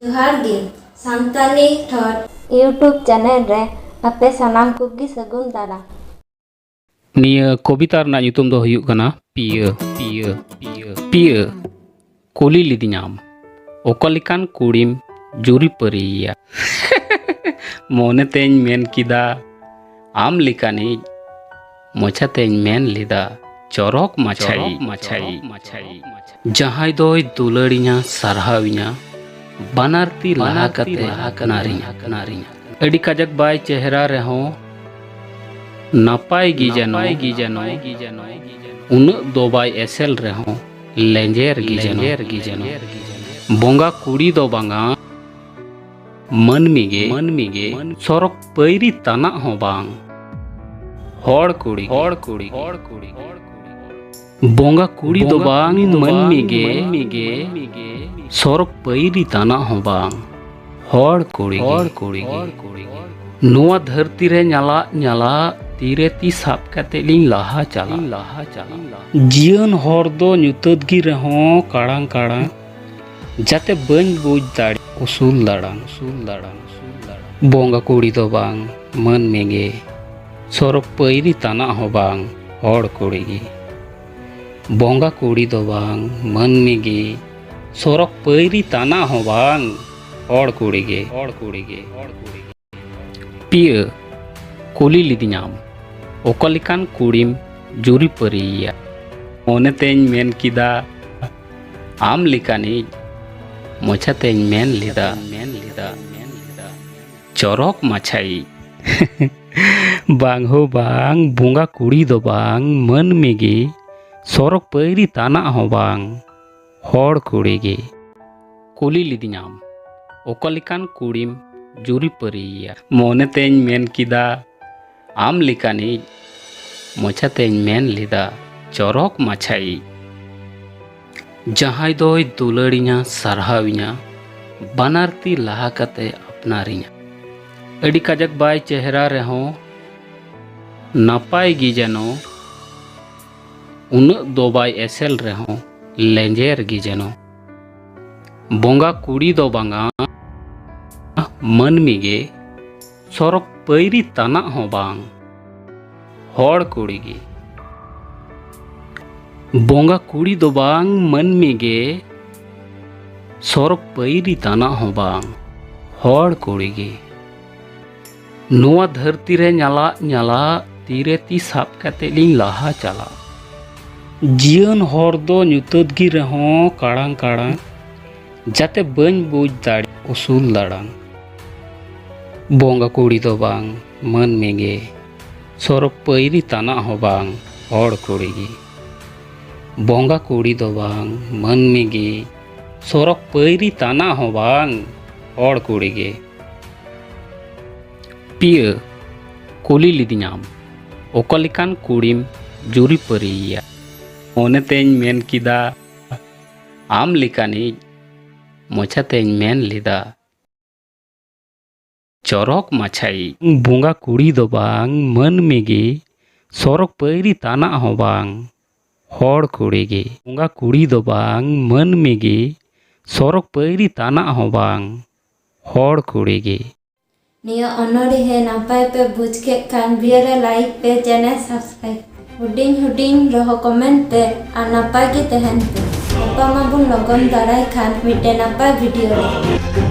जोहार गे Santali thought YouTube channel रे आपे सनाम कुगी सगुन दारा निया कविता रना nyutum do huyuk kana piya piya piya piya kuli lidinyam okalikan kudim juri periya mone teny men kida am likani mocha teny men lida chorok machai jahay doy dularinya sarhawinya banarti laha kate narinya adi kajak bay chehra reho नापाय गी जनो उन दो bye SL रहो लेंजेर गी जनो बोंगा कुड़ी दो बांगा मन मिगे सोरक पैरी तना हो बांग होड़ कुड़ी बोंगा कुड़ी दो बांग मन मिगे सोरक पैरी तना हो बांग होड़ कुड़ी नुआ धरती रे ᱧᱟᱞᱟ तीरे ती साब कते लिंग लाहा चला जीवन हर दो ᱧᱩᱛᱟᱹᱛ गी रहो काड़ां जाते बन बुझ दाड़ी उसूल दाड़ां बोंगा कुड़ी दो बांग मन मेगे सोरक पैरी तना हो बांग होड़ कुड़ी गी बोंगा कुड़ी दो बांग मन मेगे सोरक पैरी तना हो बांग होड़ कुड़ी गे पिया कुली लिदिnyam okalikan kudim juri periya mone teny men kida am likani mocha teny men lida chorok machai bang ho bang bunga kudi do bang man mege sorok pairi tana ho bang hor kudi ge kuli lidinyam okalikan kudim juri periya mone teny men kida am likani mocha teny men lida chorok machai jahay doy dularinya sarhawinya banarti laha kate apnarinya adi kajak bay chehra reho napay gi jano unag do bay esel reho lenjer gi jano bonga kudi do banga मन मिगे सोरक पैरी तना हो बांग होड़ कुड़ी गी बोंगा कुड़ी दो बांग मन मिगे सोरक पैरी तना हो बांग होड़ कुड़ी गी नुआ धरती रे ᱧᱟᱞᱟ तीरे ती साब कते लिंग लाहा चला जीवन हर दो ᱧᱩᱛᱟᱹᱛ गी रहो काड़ां जाते बन बुझ दाड़ी उसूल दाड़ां बोंगा कुड़ी दो बांग मन मेगे सोरक पैरी तना हो बांग होड़ कुड़ी गी बोंगा कुड़ी दो बांग मन मेगे सोरक पैरी तना हो बांग होड़ कुड़ी गे पिया कुली लिदिnyam okalikan kudim juri periya mone teny men kida am likani mocha teny men lida चौरक मछाई बोंगा कुड़ी दो बांग मन मेगे सोरक पैरी तना हो बांग होड़ कुड़ी गे बोंगा कुड़ी दो बांग मन मेगे सोरक पैरी तना हो बांग होड़ कुड़ी गे निया अनोड़ी है नापाय पे बुझ के कान वीडियो लाइक पे चैनल सब्सक्राइब हुडिंग रहो कमेंट पे आ नापाय के तहन पे अपा माबुन लगन दाराय खान मिटे नापाय वीडियो